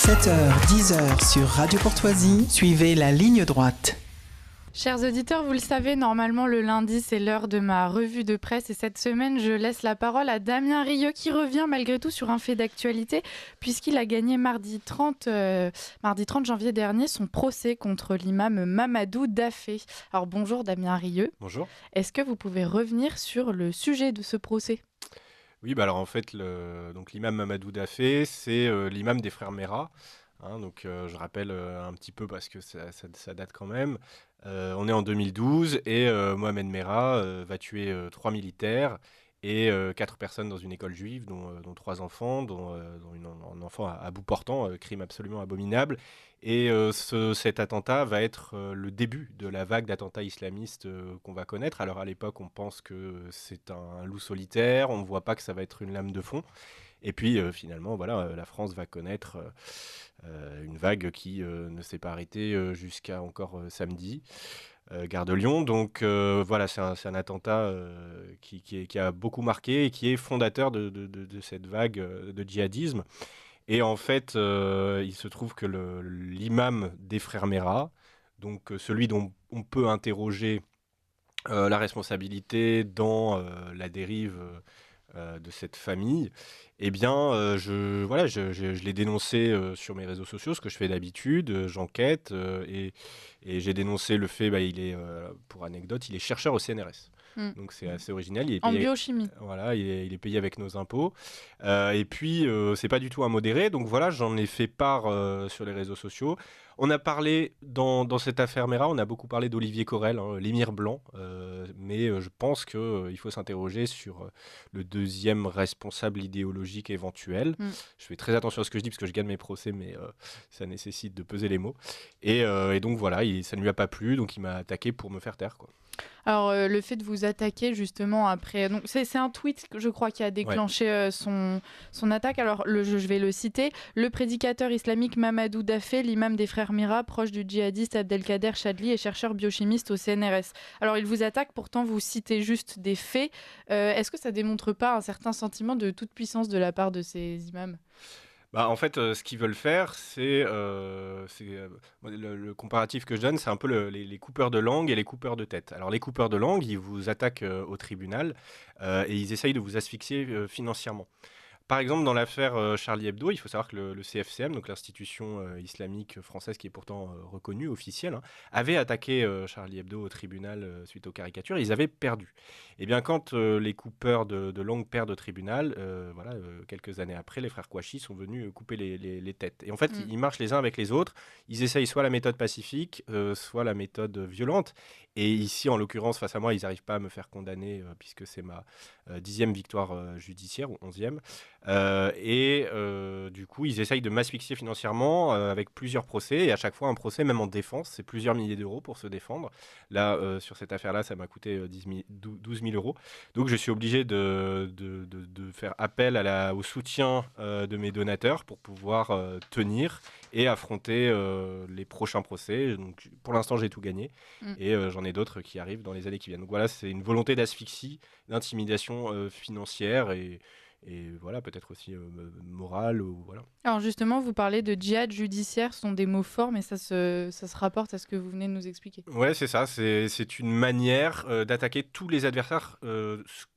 7h, 10h sur Radio Courtoisie, suivez la ligne droite. Chers auditeurs, vous le savez, normalement le lundi c'est l'heure de ma revue de presse et cette semaine je laisse la parole à Damien Rieu qui revient malgré tout sur un fait d'actualité puisqu'il a gagné mardi 30 janvier dernier son procès contre l'imam Mamadou Daffé. Alors bonjour Damien Rieu. Bonjour. Est-ce que vous pouvez revenir sur le sujet de ce procès ? Oui, alors en fait, donc l'imam Mamadou Daffé, c'est l'imam des frères Merah. Donc je rappelle un petit peu parce que ça date quand même. On est en 2012 et Mohamed Merah va tuer 3 militaires et 4 personnes dans une école juive, dont 3 enfants, dont un enfant à bout portant, crime absolument abominable. Et cet attentat va être le début de la vague d'attentats islamistes qu'on va connaître. Alors à l'époque, on pense que c'est un loup solitaire, on ne voit pas que ça va être une lame de fond. Et puis finalement, voilà, la France va connaître une vague qui ne s'est pas arrêtée jusqu'à encore samedi, gare de Lyon. Donc voilà, c'est un attentat qui a beaucoup marqué et qui est fondateur de cette vague de djihadisme. Et en fait, il se trouve que l'imam des frères Merah, donc celui dont on peut interroger la responsabilité dans la dérive de cette famille, eh bien, je l'ai dénoncé sur mes réseaux sociaux, ce que je fais d'habitude, j'enquête et j'ai dénoncé le fait, il est, pour anecdote, il est chercheur au CNRS. Donc c'est assez original. Il est payé, en biochimie. Voilà, il est payé avec nos impôts. Et puis, c'est pas du tout un modéré. Donc voilà, j'en ai fait part sur les réseaux sociaux. On a parlé, dans cette affaire Merah, on a beaucoup parlé d'Olivier Corel, l'émir blanc. Mais je pense qu'il faut s'interroger sur le deuxième responsable idéologique éventuel. Je fais très attention à ce que je dis parce que je gagne mes procès, mais ça nécessite de peser les mots. Et donc voilà, ça ne lui a pas plu, donc il m'a attaqué pour me faire taire, quoi. Alors, le fait de vous attaquer justement après... Donc, c'est un tweet, je crois, qui a déclenché son attaque. Alors, je vais le citer. Le prédicateur islamique Mamadou Daffé, l'imam des frères Merah, proche du djihadiste Abdelkader Chadli et chercheur biochimiste au CNRS. Alors, il vous attaque, pourtant, vous citez juste des faits. Est-ce que ça démontre pas un certain sentiment de toute puissance de la part de ces imams ? En fait, ce qu'ils veulent faire, c'est le comparatif que je donne, c'est un peu les coupeurs de langue et les coupeurs de tête. Alors les coupeurs de langue, ils vous attaquent au tribunal et ils essayent de vous asphyxier financièrement. Par exemple, dans l'affaire Charlie Hebdo, il faut savoir que le CFCM, donc l'institution islamique française qui est pourtant reconnue, officielle, avait attaqué Charlie Hebdo au tribunal suite aux caricatures. Ils avaient perdu. Et bien, quand les coupeurs de langue perdent au tribunal, quelques années après, les frères Kouachi sont venus couper les têtes. Et en fait, ils marchent les uns avec les autres. Ils essayent soit la méthode pacifique, soit la méthode violente. Et ici, en l'occurrence, face à moi, ils n'arrivent pas à me faire condamner puisque c'est ma 10e victoire judiciaire ou 11e. Du coup, ils essayent de m'asphyxier financièrement avec plusieurs procès. Et à chaque fois, un procès, même en défense, c'est plusieurs milliers d'euros pour se défendre. Là, sur cette affaire-là, ça m'a coûté 12 000 euros. Donc, je suis obligé de faire appel au soutien de mes donateurs pour pouvoir tenir et affronter les prochains procès. Donc, pour l'instant, j'ai tout gagné. Et j'en ai d'autres qui arrivent dans les années qui viennent. Donc voilà, c'est une volonté d'asphyxie, d'intimidation financière et voilà, peut-être aussi morale. Voilà. Alors justement, vous parlez de djihad judiciaire, ce sont des mots forts, mais ça se rapporte à ce que vous venez de nous expliquer. Ouais, c'est ça, c'est une manière d'attaquer tous les adversaires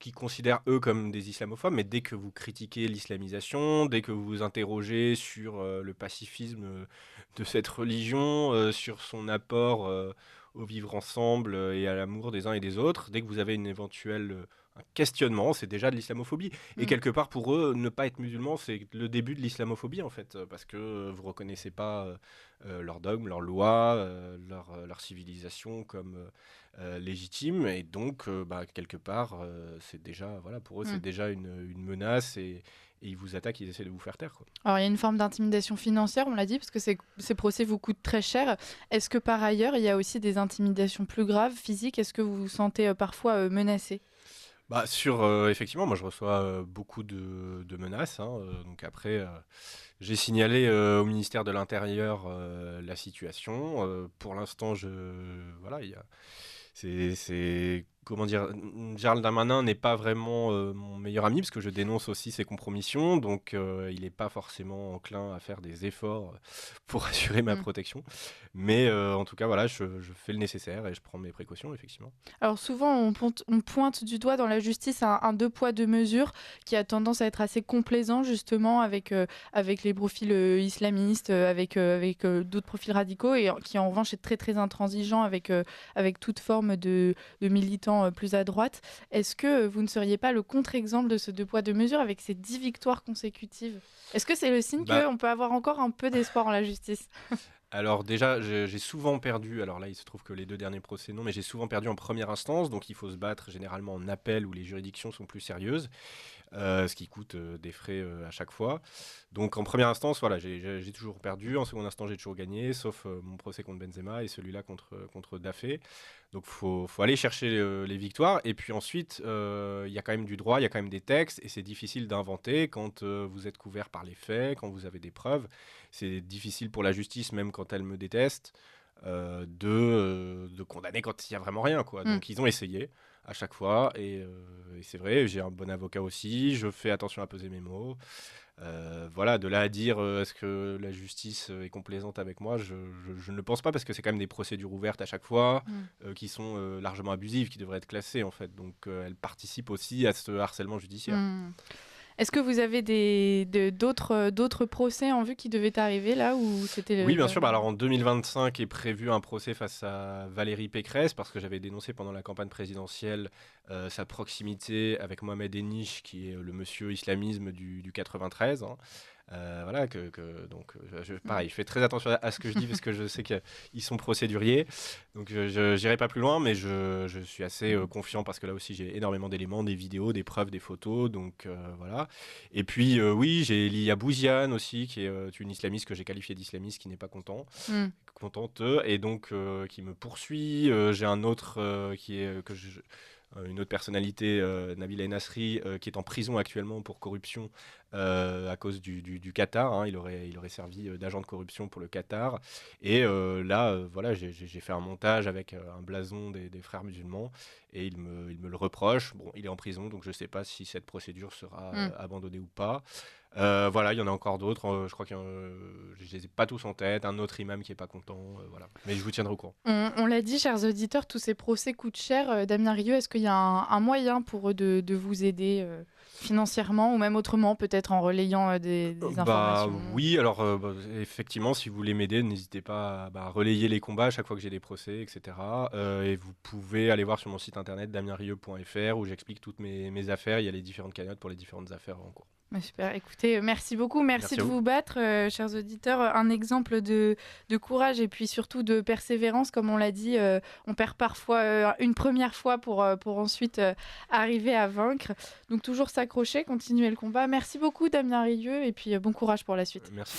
qui considèrent eux comme des islamophobes, mais dès que vous critiquez l'islamisation, dès que vous vous interrogez sur le pacifisme de cette religion, sur son apport au vivre ensemble et à l'amour des uns et des autres, dès que vous avez une éventuelle... un questionnement, c'est déjà de l'islamophobie. Et quelque part, pour eux, ne pas être musulman, c'est le début de l'islamophobie, en fait, parce que vous ne reconnaissez pas leurs dogmes, leurs lois, leur civilisation comme légitime. Et donc, quelque part, c'est déjà, voilà, pour eux, c'est déjà une menace et ils vous attaquent, ils essaient de vous faire taire, quoi. Alors, il y a une forme d'intimidation financière, on l'a dit, parce que ces procès vous coûtent très cher. Est-ce que, par ailleurs, il y a aussi des intimidations plus graves, physiques ? Est-ce que vous vous sentez parfois menacé ? Effectivement, moi je reçois beaucoup de menaces. Donc après, j'ai signalé au ministère de l'Intérieur la situation. Pour l'instant, c'est comment dire, Gérald Darmanin n'est pas vraiment mon meilleur ami, parce que je dénonce aussi ses compromissions, donc il n'est pas forcément enclin à faire des efforts pour assurer ma protection. Mais en tout cas, voilà, je fais le nécessaire et je prends mes précautions, effectivement. Alors souvent, on pointe du doigt dans la justice un deux poids, deux mesures qui a tendance à être assez complaisant, justement, avec les profils islamistes, avec d'autres profils radicaux, et qui en revanche est très très intransigeant avec toute forme de militants plus à droite. Est-ce que vous ne seriez pas le contre-exemple de ce deux poids, deux mesures avec ces 10 victoires consécutives ? Est-ce que c'est le signe qu'on peut avoir encore un peu d'espoir en la justice ? Alors déjà, j'ai souvent perdu, alors là il se trouve que les 2 derniers procès non, mais j'ai souvent perdu en première instance, donc il faut se battre généralement en appel où les juridictions sont plus sérieuses, ce qui coûte des frais à chaque fois. Donc en première instance, voilà, j'ai toujours perdu, en seconde instance j'ai toujours gagné, sauf mon procès contre Benzema et celui-là contre Daffé. Donc faut aller chercher les victoires, et puis ensuite il y a quand même du droit, il y a quand même des textes, et c'est difficile d'inventer quand vous êtes couvert par les faits, quand vous avez des preuves. C'est difficile pour la justice, même quand elle me déteste, de condamner quand il n'y a vraiment rien, quoi. Donc ils ont essayé à chaque fois, et c'est vrai, j'ai un bon avocat aussi, je fais attention à peser mes mots. Voilà, de là à dire est-ce que la justice est complaisante avec moi, je ne le pense pas, parce que c'est quand même des procédures ouvertes à chaque fois, qui sont largement abusives, qui devraient être classées en fait. Donc elles participent aussi à ce harcèlement judiciaire. Est-ce que vous avez d'autres procès en vue qui devaient arriver là, ou c'était Oui, bien sûr. Alors en 2025 est prévu un procès face à Valérie Pécresse, parce que j'avais dénoncé pendant la campagne présidentielle sa proximité avec Mohamed Eniche, qui est le monsieur islamisme du 93. Voilà, donc pareil, je fais très attention à ce que je dis, parce que je sais qu'ils sont procéduriers, donc je n'irai pas plus loin, mais je suis assez confiant, parce que là aussi j'ai énormément d'éléments, des vidéos, des preuves, des photos, donc voilà. Et puis oui, j'ai Lilia Bouziane aussi, qui est une islamiste que j'ai qualifiée d'islamiste, qui n'est pas contente, et donc qui me poursuit. J'ai un autre qui est une autre personnalité, Nabila El Nasri, qui est en prison actuellement pour corruption à cause du Qatar. Il aurait servi d'agent de corruption pour le Qatar. Et là, voilà, j'ai fait un montage avec un blason des frères musulmans, et il me le reproche. Bon, il est en prison, donc je ne sais pas si cette procédure sera abandonnée ou pas. Voilà, il y en a encore d'autres. Je crois que je les ai pas tous en tête. Un autre imam qui est pas content, voilà. Mais je vous tiendrai au courant. On l'a dit, chers auditeurs, tous ces procès coûtent cher. Damien Rieu, est-ce qu'il y a un moyen pour eux de vous aider financièrement, ou même autrement, peut-être en relayant des informations ? Oui, alors effectivement, si vous voulez m'aider, n'hésitez pas à relayer les combats à chaque fois que j'ai des procès, etc. Et vous pouvez aller voir sur mon site internet damienrieu.fr, où j'explique toutes mes affaires. Il y a les différentes cagnottes pour les différentes affaires en cours. Super, écoutez, merci beaucoup, merci de vous battre, chers auditeurs. Un exemple de courage, et puis surtout de persévérance, comme on l'a dit. On perd parfois une première fois pour ensuite arriver à vaincre. Donc toujours s'accrocher, continuer le combat. Merci beaucoup, Damien Rieu, et puis bon courage pour la suite. Merci.